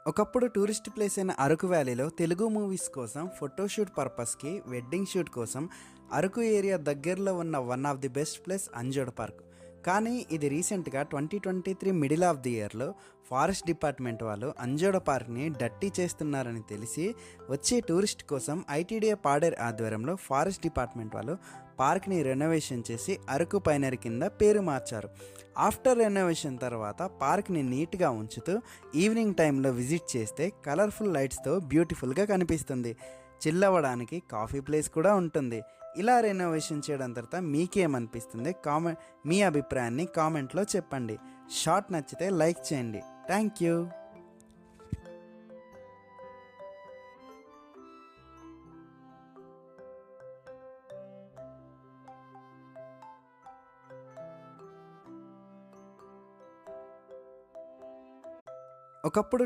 ఒకప్పుడు tourist place అయిన అరకు వ్యాలీలో తెలుగు మూవీస్ కోసం ఫోటోషూట్ పర్పస్కి వెడ్డింగ్ షూట్ కోసం అరకు ఏరియా దగ్గరలో ఉన్న one of the best place Anjoda park. కానీ ఇది రీసెంట్గా 2023 మిడిల్ ఆఫ్ ది ఇయర్లో ఫారెస్ట్ డిపార్ట్మెంట్ వాళ్ళు అంజోడ పార్క్ని డర్టీ చేస్తున్నారని తెలిసి వచ్చే టూరిస్ట్ కోసం ఐటీడీఏ పాడేర్ ఆధ్వర్యంలో ఫారెస్ట్ డిపార్ట్మెంట్ వాళ్ళు పార్క్ని రెనోవేషన్ చేసి అరకు పైనరీ కింద పేరు మార్చారు. ఆఫ్టర్ రెనోవేషన్ తర్వాత పార్క్ని నీట్గా ఉంచుతూ ఈవినింగ్ టైంలో విజిట్ చేస్తే కలర్ఫుల్ లైట్స్తో బ్యూటిఫుల్గా కనిపిస్తుంది. చిల్ అవ్వడానికి కాఫీ ప్లేస్ కూడా ఉంటుంది. ఇలా రెనోవేషన్ చేయడం తర్వాత మీకేమనిపిస్తుంది? మీ అభిప్రాయాన్ని కామెంట్లో చెప్పండి. షార్ట్ నచ్చితే లైక్ చేయండి. Thank you. ఒకప్పుడు